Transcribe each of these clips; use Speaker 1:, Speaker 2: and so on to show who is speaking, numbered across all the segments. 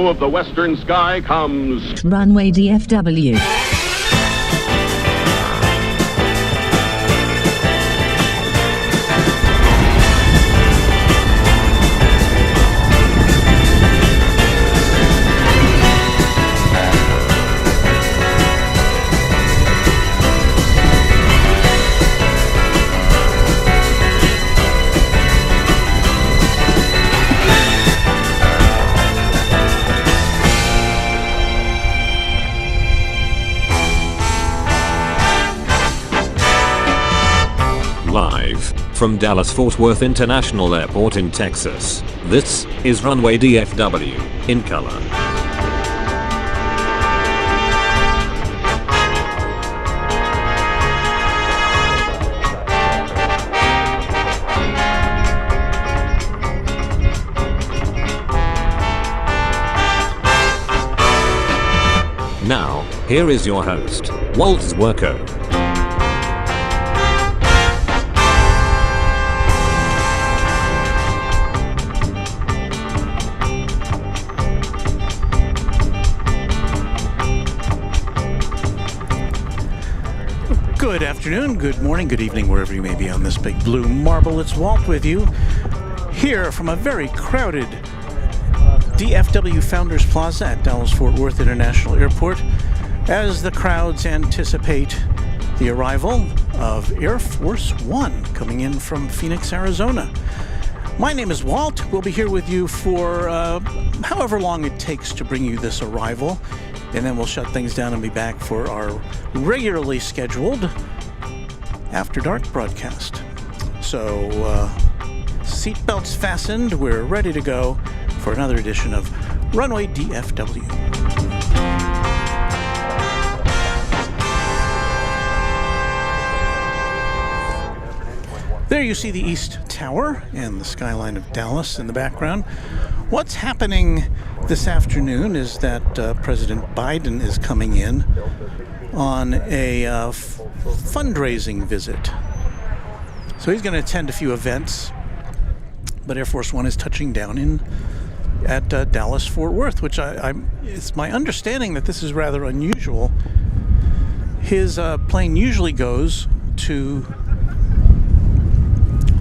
Speaker 1: hero of the western sky comes
Speaker 2: Runway DFW.
Speaker 3: Live from Dallas-Fort Worth International Airport in Texas, this is Runway DFW, in color. Now, here is your host, Walt Zwerko.
Speaker 4: Good afternoon, good morning, good evening, wherever you may be on this big blue marble. It's Walt with you, here from a very crowded DFW Founders Plaza at Dallas-Fort Worth International Airport, as the crowds anticipate the arrival of Air Force One coming in from Phoenix, Arizona. My name is Walt. We'll be here with you for however long it takes to bring you this arrival. And then we'll shut things down and be back for our regularly scheduled After Dark broadcast. So, seatbelts fastened, we're ready to go for another edition of Runway DFW. There you see the East Tower and the skyline of Dallas in the background. What's happening this afternoon is that President Biden is coming in on a fundraising visit. So he's going to attend a few events, but Air Force One is touching down at Dallas-Fort Worth, which it's my understanding that this is rather unusual. His plane usually goes to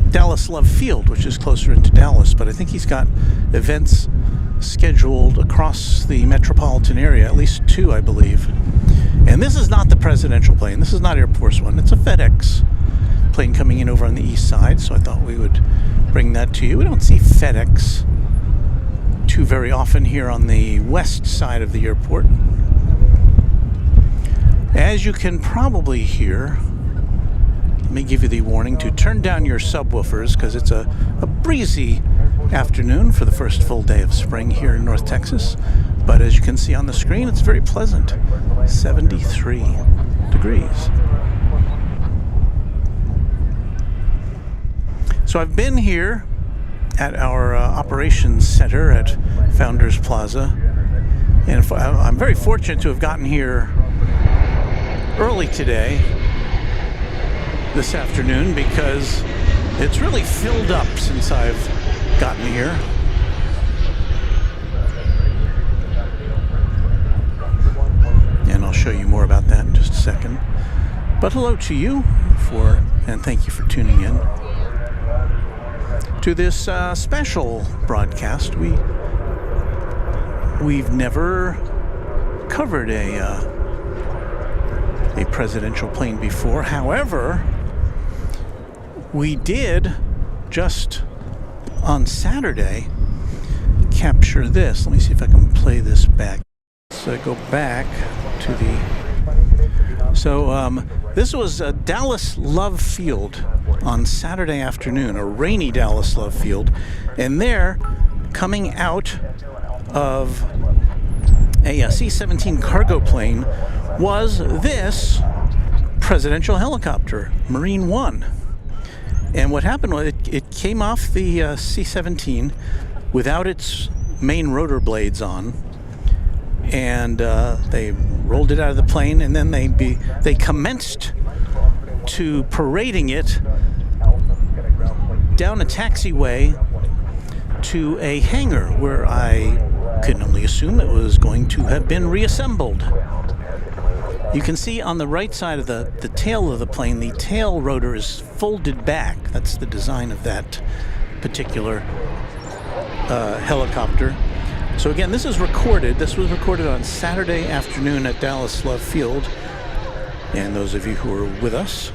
Speaker 4: Dallas Love Field, which is closer into Dallas, but I think he's got events scheduled across the metropolitan area, at least two, I believe. And this is not the presidential plane. This is not Air Force One. It's a FedEx plane coming in over on the east side, so I thought we would bring that to you. We don't see FedEx too very often here on the west side of the airport. As you can probably hear, let me give you the warning to turn down your subwoofers, because it's a breezy afternoon for the first full day of spring here in North Texas. But as you can see on the screen, it's very pleasant. 73 degrees. So I've been here at our operations center at Founders Plaza, and I'm very fortunate to have gotten here early today, this afternoon, because it's really filled up since I've gotten here. And I'll show you more about that in just a second. But hello to you, and thank you for tuning in to this special broadcast. We've never covered a presidential plane before. However, we did just on Saturday capture this. Let me see if I can play this back. So go back to this was Dallas Love Field on Saturday afternoon, a rainy Dallas Love Field, and there, coming out of a C-17 cargo plane, was this presidential helicopter, Marine One. And what happened was it came off the C-17 without its main rotor blades on, and they rolled it out of the plane, and then they commenced to parading it down a taxiway to a hangar where I can only assume it was going to have been reassembled. You can see on the right side of the tail of the plane, the tail rotor is folded back. That's the design of that particular helicopter. So again, this is recorded. This was recorded on Saturday afternoon at Dallas Love Field. And those of you who were with us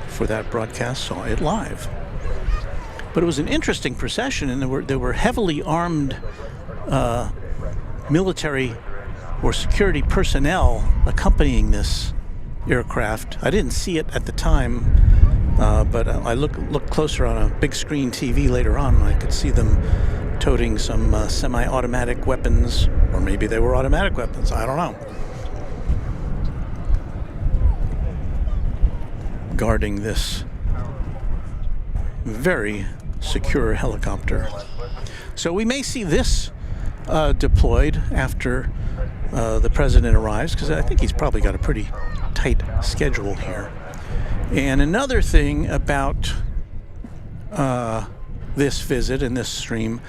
Speaker 4: for that broadcast saw it live. But it was an interesting procession, and there were heavily armed military or security personnel accompanying this aircraft. I didn't see it at the time, but I looked closer on a big screen TV later on, and I could see them toting some semi-automatic weapons, or maybe they were automatic weapons, I don't know, guarding this very secure helicopter. So we may see this deployed after the president arrives, because I think he's probably got a pretty tight schedule here. And another thing about this visit and this stream,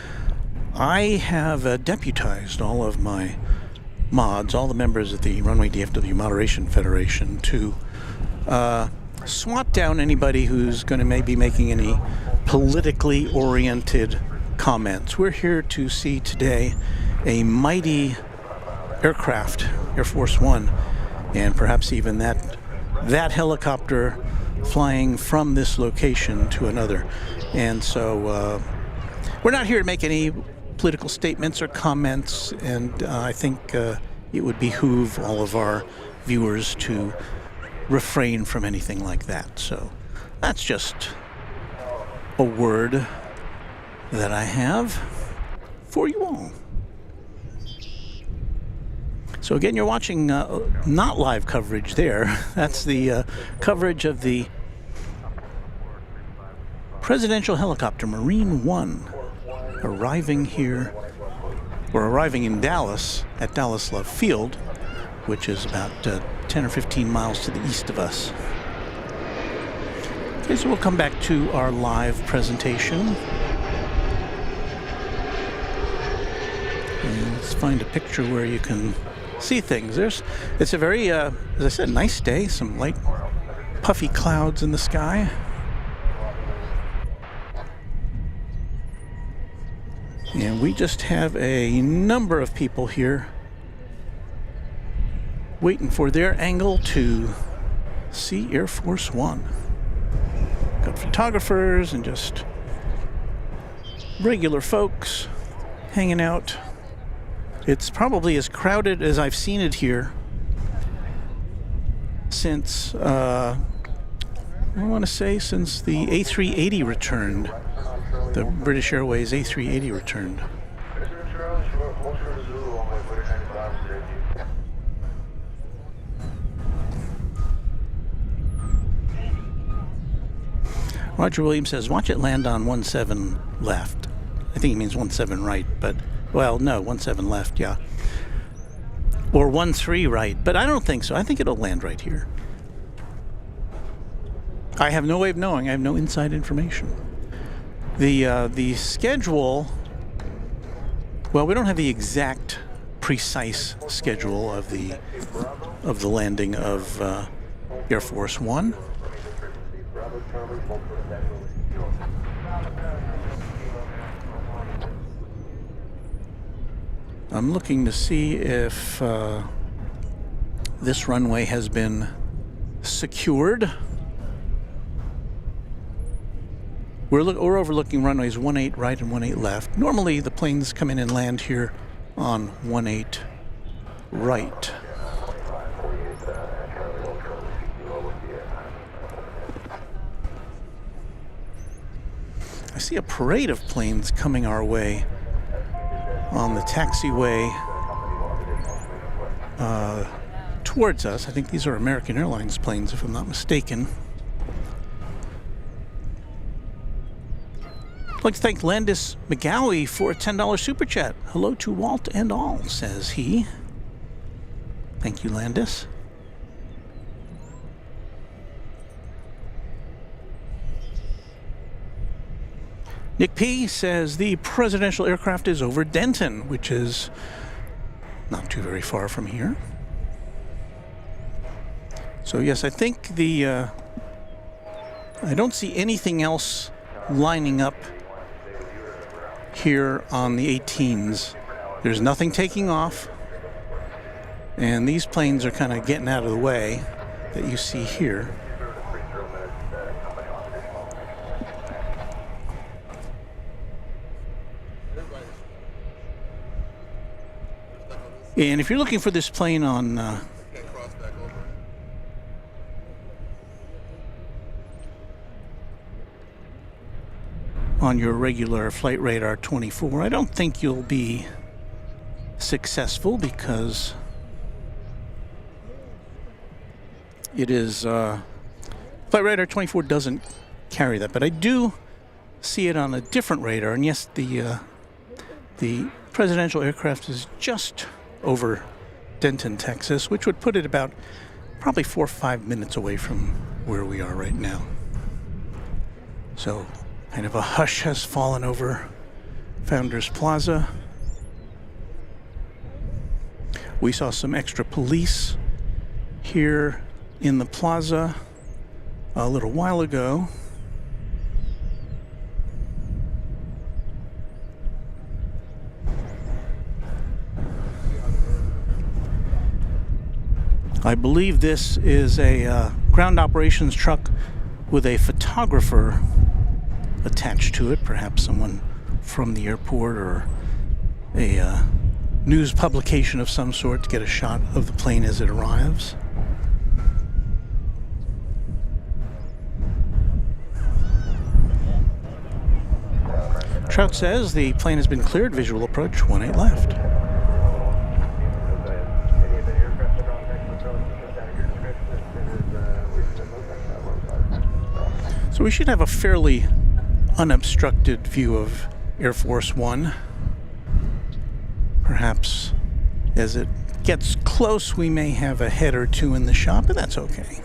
Speaker 4: I have deputized all of my mods, all the members of the Runway DFW Moderation Federation, to swat down anybody who's going to maybe making any politically oriented comments. We're here to see today a mighty aircraft, Air Force One, and perhaps even that helicopter flying from this location to another. And so we're not here to make any political statements or comments, and I think it would behoove all of our viewers to refrain from anything like that. So that's just a word that I have for you all. So again, you're watching not live coverage there. That's the coverage of the presidential helicopter Marine One arriving here, or arriving in Dallas at Dallas Love Field, which is about 10 or 15 miles to the east of us. Okay, so we'll come back to our live presentation. And let's find a picture where you can see things. It's a very, as I said, nice day. Some light, puffy clouds in the sky. And we just have a number of people here waiting for their angle to see Air Force One. Got photographers and just regular folks hanging out. It's probably as crowded as I've seen it here since, I want to say since the A380 returned. The British Airways A380 returned. Roger Williams says, watch it land on 17 left. I think he means 17 right, but, well, no, 17 left, yeah. Or 13 right, but I don't think so. I think it'll land right here. I have no way of knowing. I have no inside information. The schedule, well, we don't have the exact precise schedule of the landing of Air Force One. I'm looking to see if this runway has been secured. We're overlooking runways 18 right and 18 left. Normally the planes come in and land here on 18 right. I see a parade of planes coming our way on the taxiway towards us. I think these are American Airlines planes, if I'm not mistaken. I'd like to thank Landis McGowie for a $10 super chat. Hello to Walt and all, says he. Thank you, Landis. Nick P says the presidential aircraft is over Denton, which is not too very far from here. So yes, I think I don't see anything else lining up here on the 18s. There's nothing taking off, and these planes are kind of getting out of the way that you see here. And if you're looking for this plane on your regular Flight Radar 24, I don't think you'll be successful because it is Flight Radar 24 doesn't carry that, but I do see it on a different radar. And yes, the presidential aircraft is just over Denton, Texas, which would put it about probably 4 or 5 minutes away from where we are right now. So kind of a hush has fallen over Founders Plaza. We saw some extra police here in the plaza a little while ago. I believe this is a ground operations truck with a photographer attached to it, perhaps someone from the airport or a news publication of some sort to get a shot of the plane as it arrives. Trout says the plane has been cleared, visual approach 18 left. So we should have a fairly unobstructed view of Air Force One. Perhaps as it gets close, we may have a head or two in the shot, but that's okay.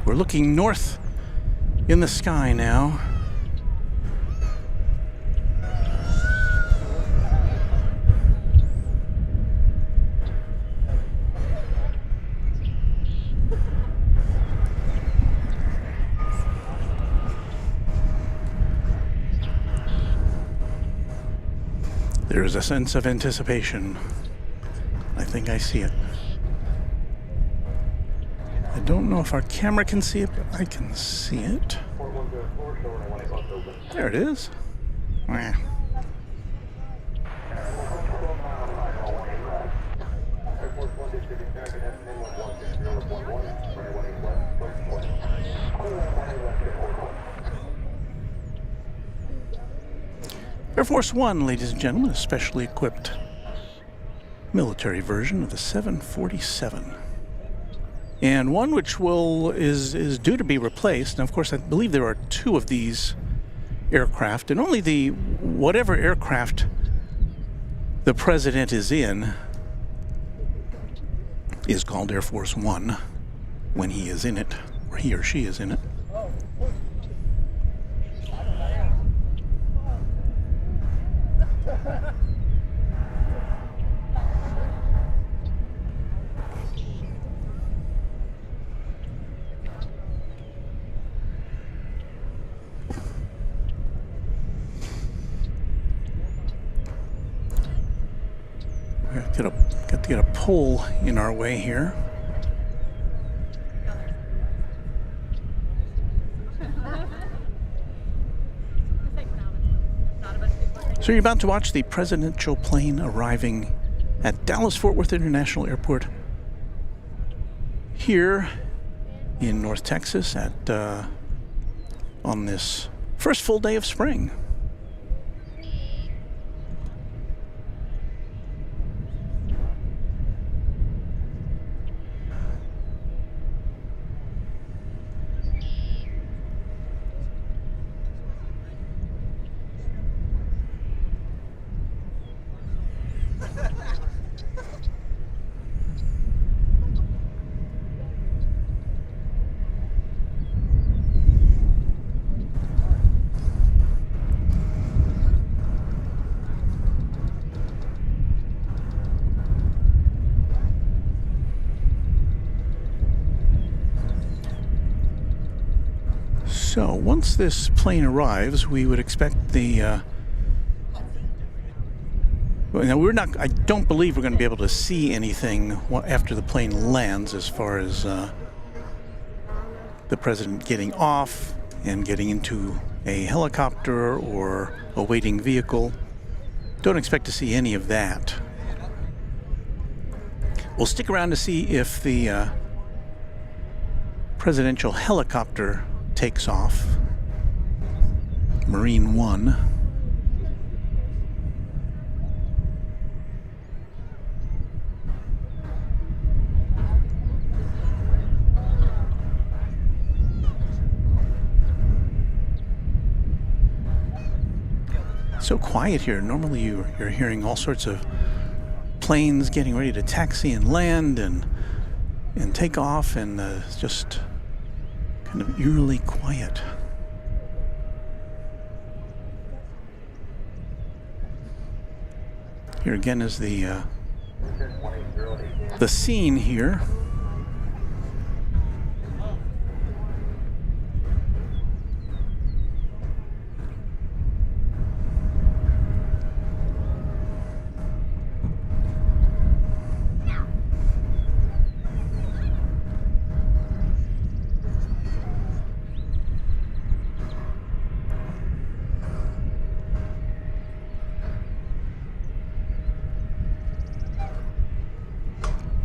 Speaker 4: We're looking north in the sky now. There's a sense of anticipation. I think I see it. I don't know if our camera can see it, but I can see it. There it is. Wah. Air Force One, ladies and gentlemen, a specially equipped military version of the 747. And one which is due to be replaced. Now, of course, I believe there are 2 of these aircraft, and only whatever aircraft the president is in is called Air Force One when he is in it, or he or she is in it. Got to get a pole in our way here. So you're about to watch the presidential plane arriving at Dallas-Fort Worth International Airport here in North Texas on this first full day of spring. once this plane arrives, we would expect the now I don't believe we're going to be able to see anything after the plane lands as far as the president getting off and getting into a helicopter or a waiting vehicle. Don't expect to see any of that. We'll stick around to see if the presidential helicopter takes off. Marine One. So quiet here. Normally you're hearing all sorts of planes getting ready to taxi and land and take off, and it's just kind of eerily quiet. Here again is the scene here.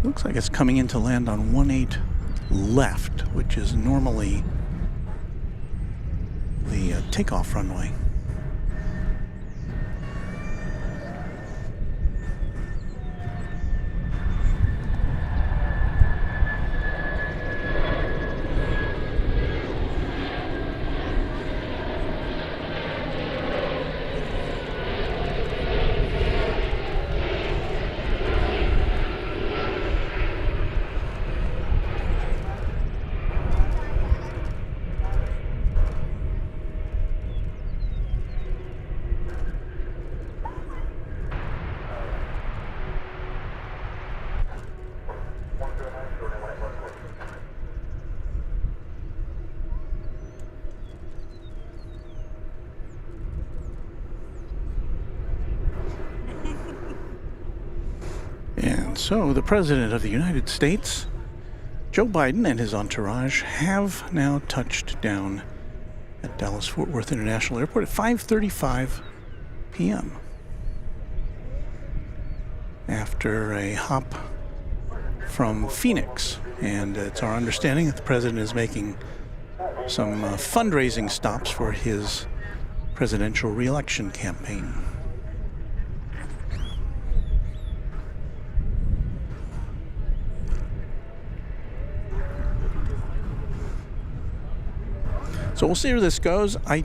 Speaker 4: Looks like it's coming in to land on 18 left, which is normally the takeoff runway. And so the President of the United States, Joe Biden, and his entourage have now touched down at Dallas-Fort Worth International Airport at 5:35 p.m. after a hop from Phoenix. And it's our understanding that the President is making some fundraising stops for his presidential re-election campaign. So we'll see where this goes. I'd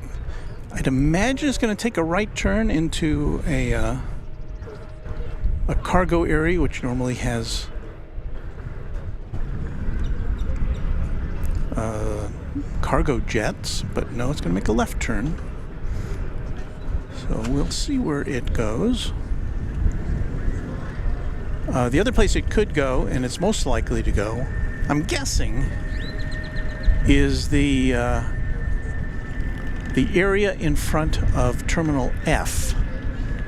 Speaker 4: imagine it's going to take a right turn into a cargo area, which normally has cargo jets, but no, it's going to make a left turn. So we'll see where it goes. The other place it could go, and it's most likely to go, I'm guessing, is the area in front of Terminal F,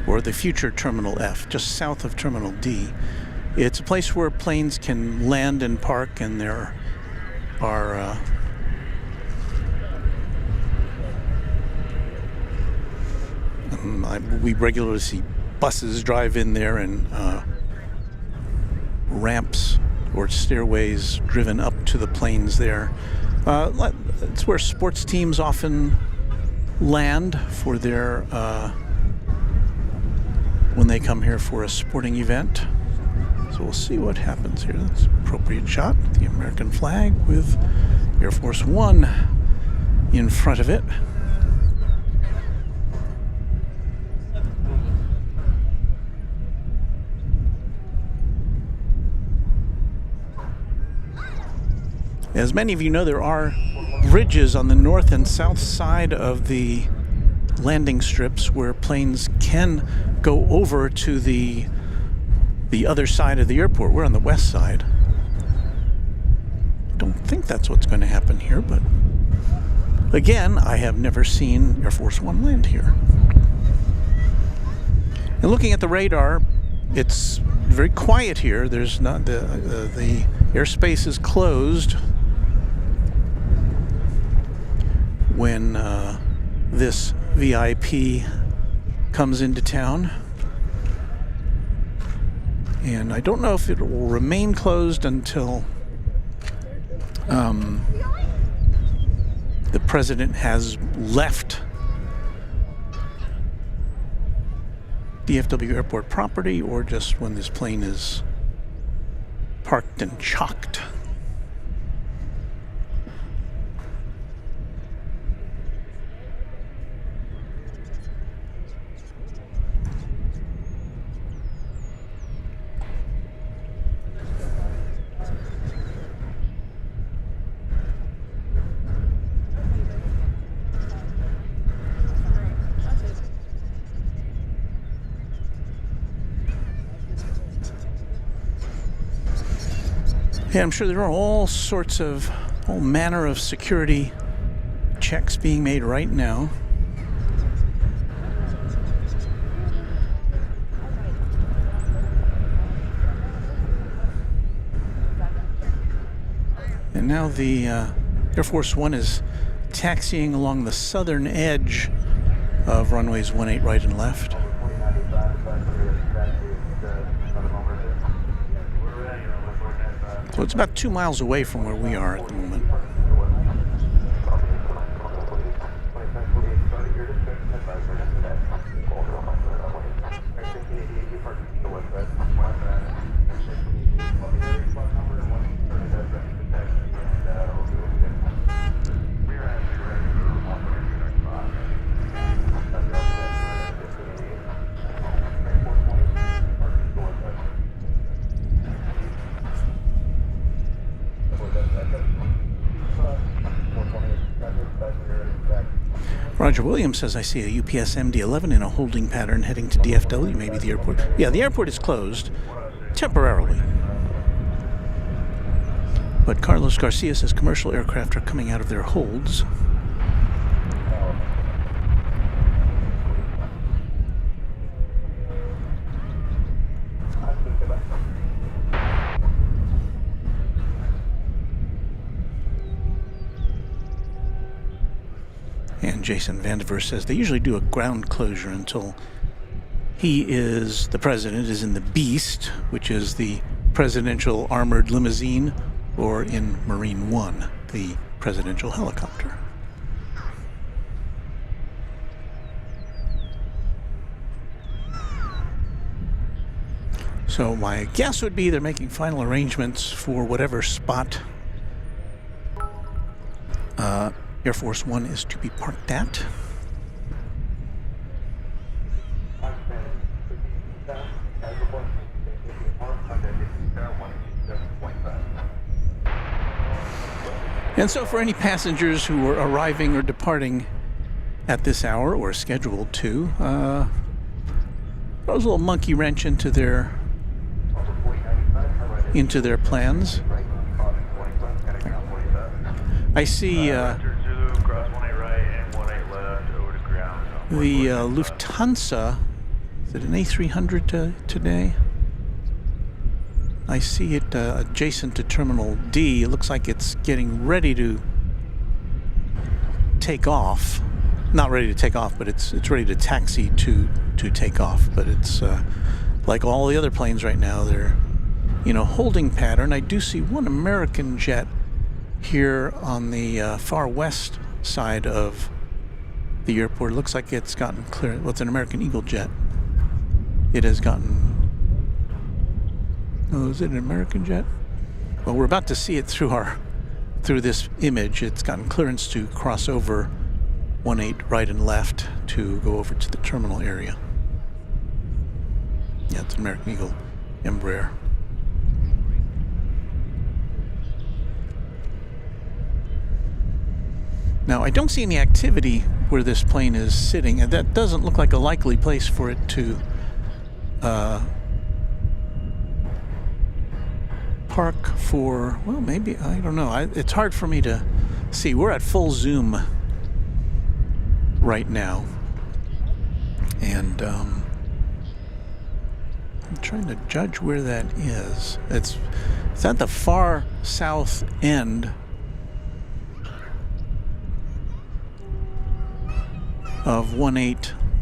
Speaker 4: or the future Terminal F, just south of Terminal D. It's a place where planes can land and park, and there are we regularly see buses drive in there, and ramps or stairways driven up to the planes there. It's where sports teams often land for their when they come here for a sporting event. So we'll see what happens here. That's an appropriate shot. The American flag with Air Force One in front of it. As many of you know, there are bridges on the north and south side of the landing strips where planes can go over to the other side of the airport. We're on the west side. Don't think that's what's going to happen here, but Again, I have never seen Air Force One land here. And looking at the radar, it's very quiet here. There's not the airspace is closed when this VIP comes into town. And I don't know if it will remain closed until the president has left DFW Airport property, or just when this plane is parked and chocked. Yeah, I'm sure there are all manner of security checks being made right now. And now the Air Force One is taxiing along the southern edge of runways 18 right and left. So it's about 2 miles away from where we are at the moment. Roger Williams says, I see a UPS MD-11 in a holding pattern heading to DFW, maybe the airport. Yeah, the airport is closed temporarily. But Carlos Garcia says commercial aircraft are coming out of their holds. And Jason Vandiver says they usually do a ground closure until the president is in the Beast, which is the presidential armored limousine, or in Marine One, the presidential helicopter. So my guess would be they're making final arrangements for whatever spot Air Force One is to be parked at. And so for any passengers who are arriving or departing at this hour or scheduled to, throws a little monkey wrench into their plans. I see the Lufthansa, is it an A300 today? I see it adjacent to Terminal D. It looks like it's getting ready to take off. Not ready to take off, but it's ready to taxi to take off. But it's like all the other planes right now, they're in a holding pattern. I do see one American jet here on the far west side of the airport. It looks like it's gotten clear. Well, it's an American Eagle jet. It has gotten... Oh, is it an American jet? Well, we're about to see it through this image. It's gotten clearance to cross over 18 right and left to go over to the terminal area. Yeah, it's an American Eagle Embraer. Now, I don't see any activity where this plane is sitting, and that doesn't look like a likely place for it to park for, well, maybe, I don't know. It's hard for me to see. We're at full zoom right now. And I'm trying to judge where that is. It's at the far south end of 18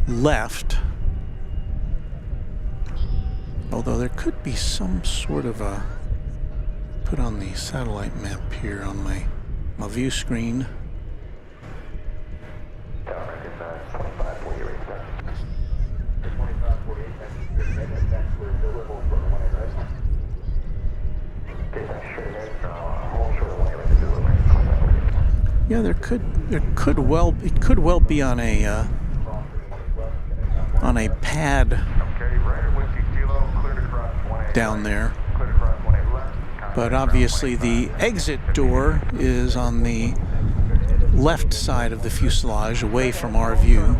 Speaker 4: left. Although there could be some sort of a, put on the satellite map here on my view screen. Yeah, it could well be on a pad down there, but obviously the exit door is on the left side of the fuselage, away from our view,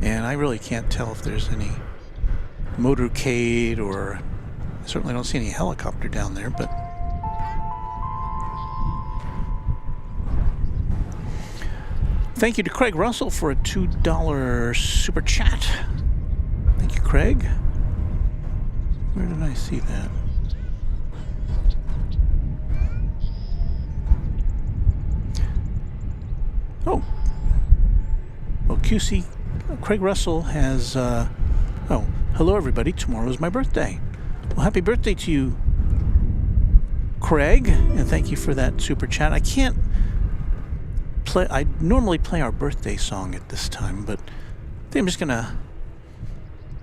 Speaker 4: and I really can't tell if there's any motorcade, or I certainly don't see any helicopter down there, but thank you to Craig Russell for a $2 super chat. Thank you, Craig. Where did I see that? Oh. Well, QC, Craig Russell has, oh, hello everybody, tomorrow's my birthday. Well, happy birthday to you, Craig, and thank you for that super chat. I can't play, I normally play our birthday song at this time, but I think I'm just gonna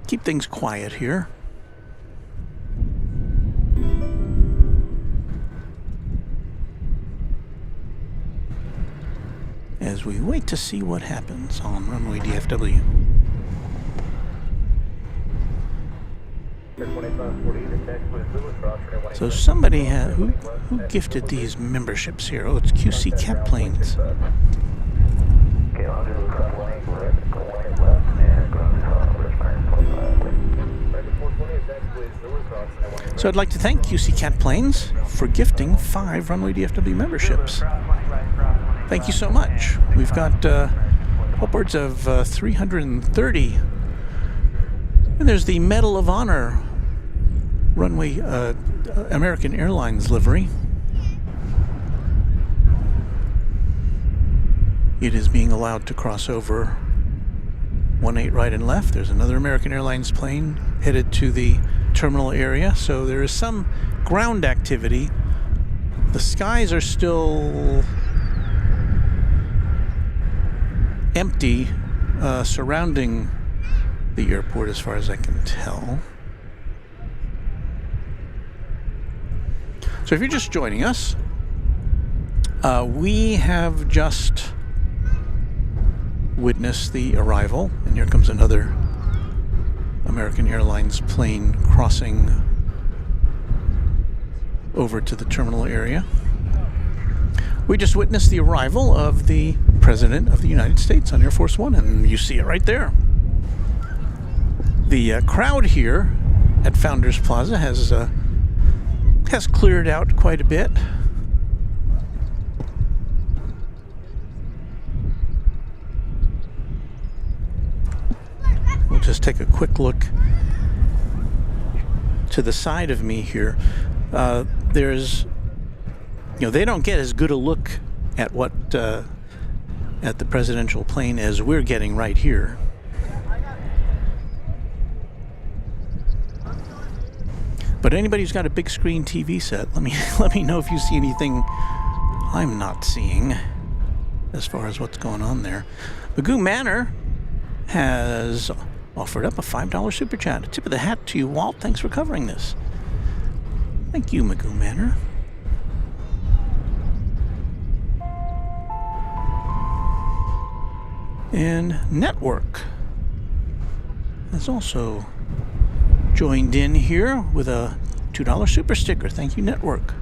Speaker 4: keep things quiet here. As we wait to see what happens on Runway DFW. So somebody had, who gifted these memberships here? Oh, it's QC Cat Planes. So I'd like to thank QC Cat Planes for gifting 5 Runway DFW memberships. Thank you so much. We've got upwards of 330. And there's the Medal of Honor Runway American Airlines livery. It is being allowed to cross over 18 right and left. There's another American Airlines plane headed to the terminal area, so there is some ground activity. The skies are still empty surrounding the airport as far as I can tell. So if you're just joining us, we have just witnessed the arrival, and here comes another American Airlines plane crossing over to the terminal area. We just witnessed the arrival of the President of the United States on Air Force One, and you see it right there. The crowd here at Founders Plaza has cleared out quite a bit. We'll just take a quick look to the side of me here. There's, they don't get as good a look at what at the presidential plane as we're getting right here. But anybody who's got a big screen TV set, let me know if you see anything I'm not seeing as far as what's going on there. Magoo Manor has offered up a $5 super chat. A tip of the hat to you, Walt. Thanks for covering this. Thank you, Magoo Manor. And Network has also joined in here with a $2 super sticker. Thank you, Network.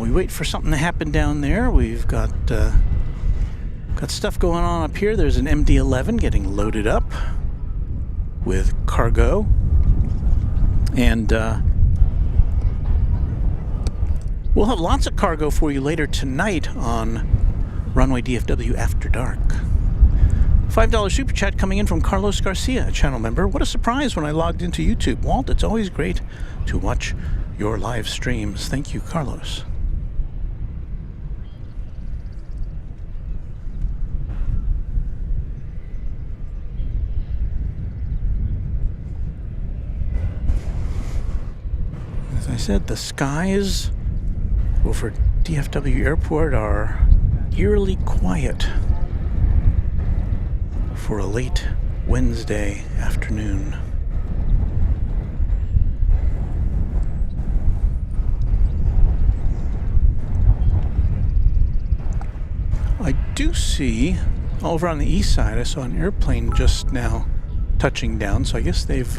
Speaker 4: we wait for something to happen down there, we've got stuff going on up here. There's an MD-11 getting loaded up with cargo. And we'll have lots of cargo for you later tonight on Runway DFW After Dark. $5 super chat coming in from Carlos Garcia, a channel member. What a surprise when I logged into YouTube. Walt, it's always great to watch your live streams. Thank you, Carlos. As I said, the skies over DFW Airport are eerily quiet for a late Wednesday afternoon. I do see over on the east side, I saw an airplane just now touching down, so I guess they've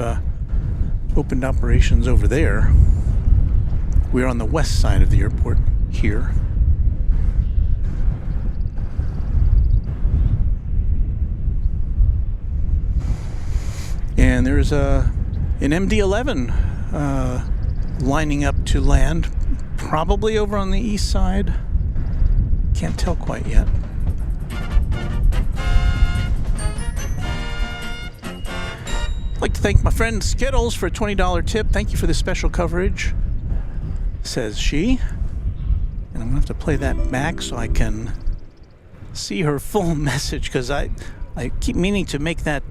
Speaker 4: opened operations over there. We're on the west side of the airport here. And there's an MD-11 lining up to land, probably over on the east side. Can't tell quite yet. I'd like to thank my friend Skittles for a $20 tip. Thank you for the special coverage, says she. And I'm going to have to play that back so I can see her full message, because I keep meaning to make that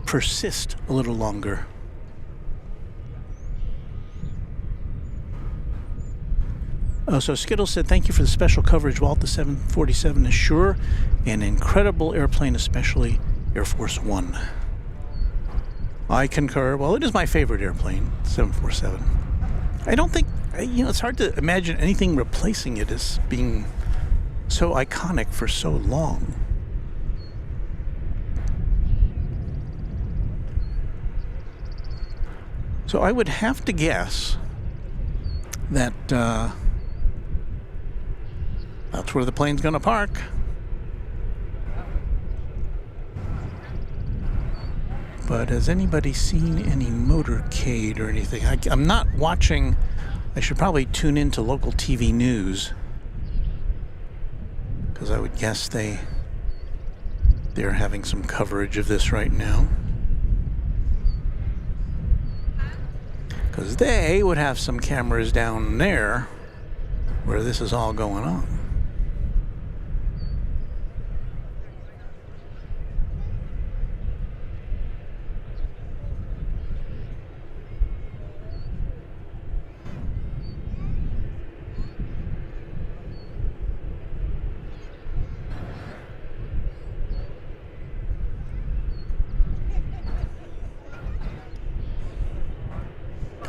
Speaker 4: persist a little longer. Oh, so Skittles said, thank you for the special coverage, Walt. The 747 is sure an incredible airplane, especially Air Force One. I concur. Well, it is my favorite airplane, 747. I don't think, it's hard to imagine anything replacing it as being so iconic for so long. So I would have to guess that that's where the plane's going to park. But has anybody seen any motorcade or anything? I'm not watching. I should probably tune into local TV news, because I would guess they're having some coverage of this right now. Because they would have some cameras down there where this is all going on.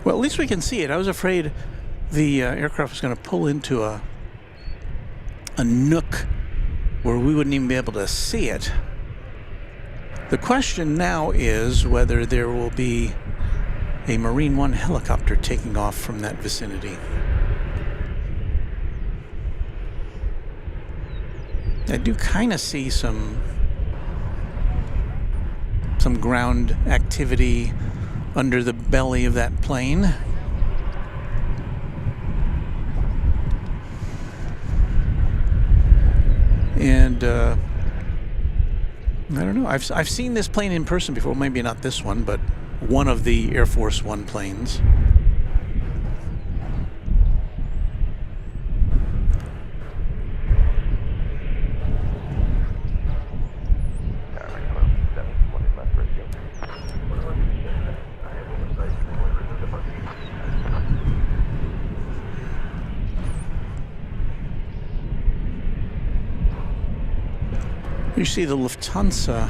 Speaker 4: Well, at least we can see it. I was afraid the aircraft was going to pull into a nook where we wouldn't even be able to see it. The question now is whether there will be a Marine One helicopter taking off from that vicinity. I do kind of see some ground activity under the belly of that plane. And I don't know. I've seen this plane in person before. Maybe not this one, but one of the Air Force One planes. You see the Lufthansa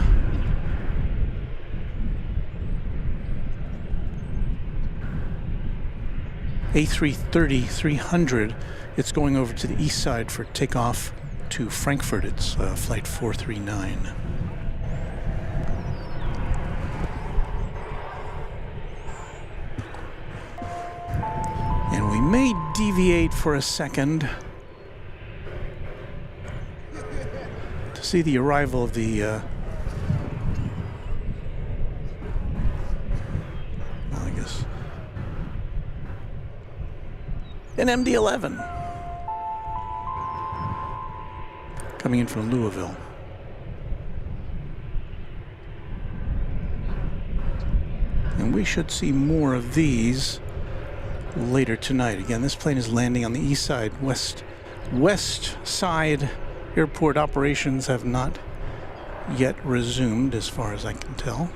Speaker 4: A330-300. It's going over to the east side for takeoff to Frankfurt. It's flight 439. We may deviate for a second to see the arrival of the well, I guess an MD-11 coming in from Louisville. And we should see more of these later tonight. Again, this plane is landing on the east side. West side airport operations have not yet resumed, as far as I can tell.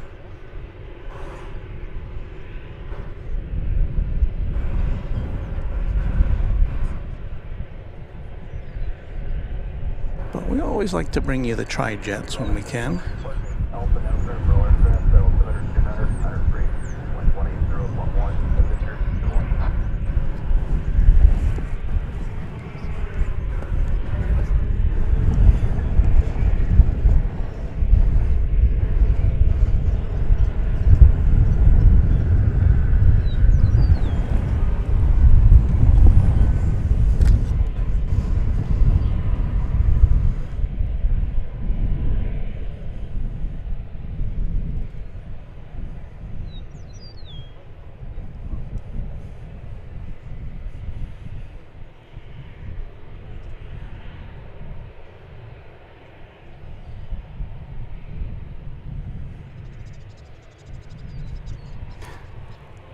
Speaker 4: But we always like to bring you the tri-jets when we can.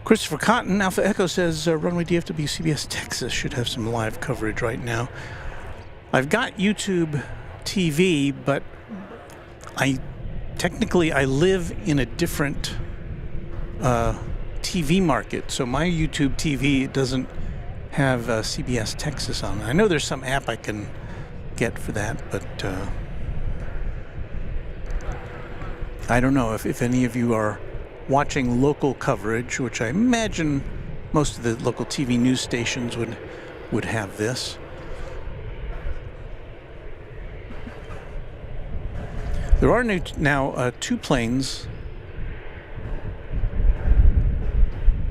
Speaker 4: Christopher Cotton, Alpha Echo, says Runway DFW CBS Texas should have some live coverage right now. I've got YouTube TV, but I live in a different TV market, so my YouTube TV doesn't have CBS Texas on it. I know there's some app I can get for that, but I don't know if any of you are watching local coverage, which I imagine most of the local TV news stations would have this. There are now two planes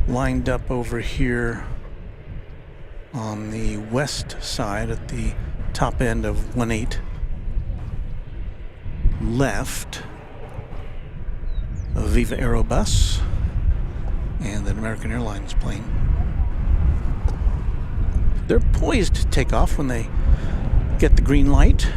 Speaker 4: lined up over here on the west side at the top end of 18 left. A Viva Aerobus and an American Airlines plane. They're poised to take off when they get the green light.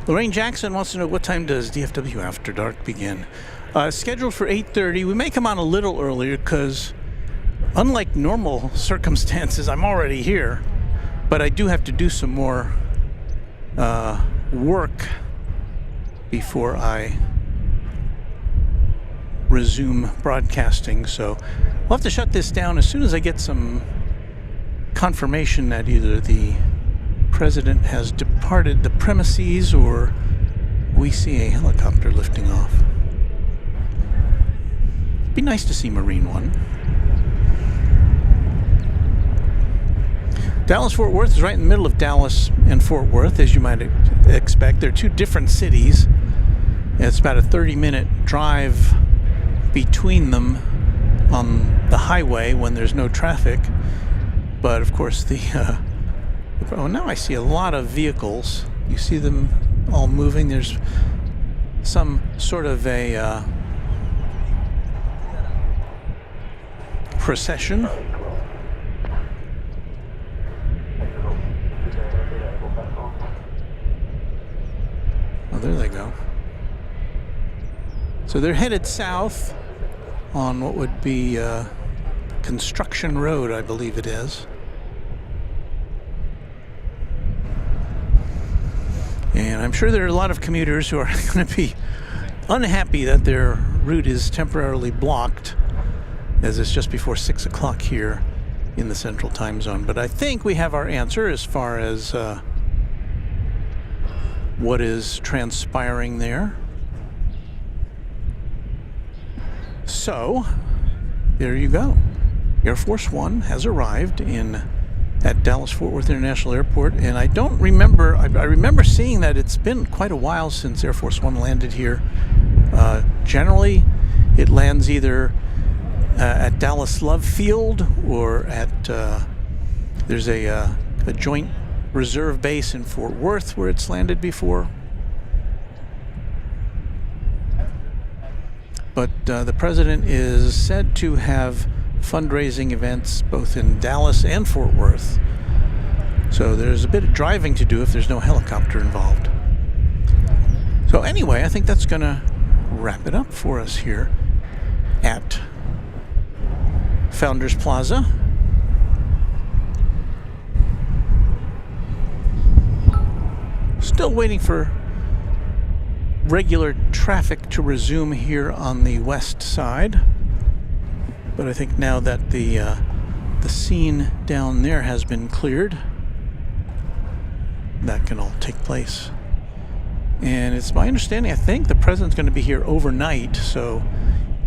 Speaker 4: Lorraine Jackson wants to know, what time does DFW After Dark begin? Scheduled for 8:30. We may come on a little earlier because, unlike normal circumstances, I'm already here, but I do have to do some more work before I resume broadcasting. So we'll have to shut this down as soon as I get some confirmation that either the President has departed the premises or we see a helicopter lifting off. Be nice to see Marine One. Dallas-Fort Worth is right in the middle of Dallas and Fort Worth, as you might expect. They're two different cities. It's about a 30-minute drive between them on the highway when there's no traffic. But of course oh, now I see a lot of vehicles. You see them all moving. There's some sort of a procession. Oh, there they go. So they're headed south on what would be Construction Road, I believe it is. And I'm sure there are a lot of commuters who are going to be unhappy that their route is temporarily blocked, as it's just before 6 o'clock here in the Central Time Zone. But I think we have our answer as far as what is transpiring there. So, there you go. Air Force One has arrived at Dallas-Fort Worth International Airport, and I don't remember, I remember seeing that it's been quite a while since Air Force One landed here. Generally, it lands either at Dallas Love Field or at, there's a joint reserve base in Fort Worth where it's landed before. But the president is said to have fundraising events both in Dallas and Fort Worth. So there's a bit of driving to do if there's no helicopter involved. So anyway, I think that's going to wrap it up for us here at Founders Plaza. Still waiting for regular traffic to resume here on the west side. But I think now that the scene down there has been cleared, that can all take place. And it's my understanding, I think the president's going to be here overnight, so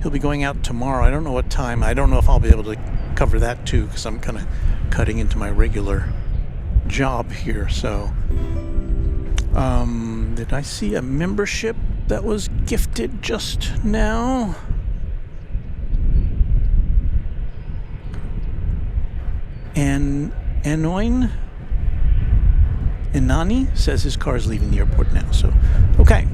Speaker 4: he'll be going out tomorrow. I don't know what time. I don't know if I'll be able to cover that too, because I'm kind of cutting into my regular job here. So, did I see a membership that was gifted just now? And Inani says his car is leaving the airport now. So, okay.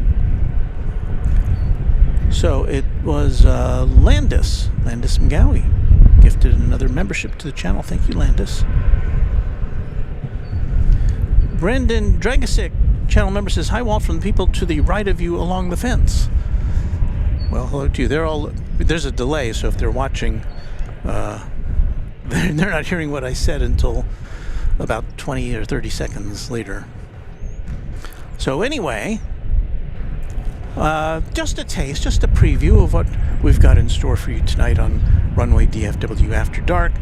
Speaker 4: So it was Landis Mgawi gifted another membership to the channel. Thank you, Landis. Brendan Dragosic, channel member, says, "Hi, Walt, from the people to the right of you along the fence." Well, hello to you. There's a delay, so if they're watching, they're not hearing what I said until about 20 or 30 seconds later. So anyway, just a taste, just a preview of what we've got in store for you tonight on Runway DFW After Dark,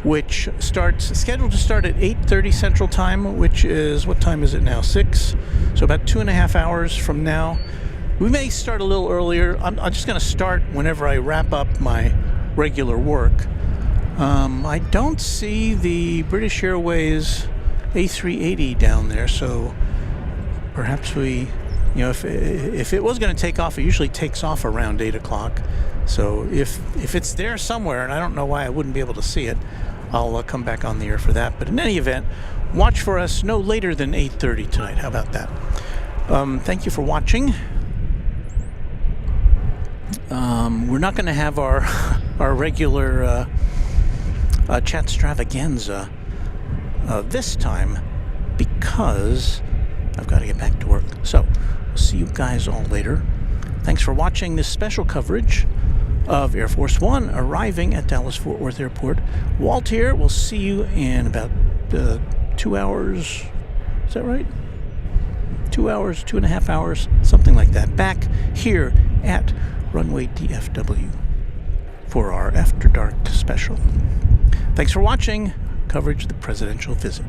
Speaker 4: which scheduled to start at 8:30 Central Time, which is, what time is it now? 6. So about 2.5 hours from now. We may start a little earlier. I'm just going to start whenever I wrap up my regular work. I don't see the British Airways A380 down there, so perhaps we, if it was going to take off, it usually takes off around 8 o'clock. So if it's there somewhere, and I don't know why I wouldn't be able to see it, I'll come back on the air for that. But in any event, watch for us no later than 8:30 tonight. How about that? Thank you for watching. We're not going to have our regular chat extravaganza this time because I've got to get back to work. So we'll see you guys all later. Thanks for watching this special coverage of Air Force One arriving at Dallas-Fort Worth Airport. Walt here. We'll see you in about 2 hours. Is that right? 2 hours, 2.5 hours, something like that. Back here at Runway DFW for our After Dark special. Thanks for watching coverage of the presidential visit.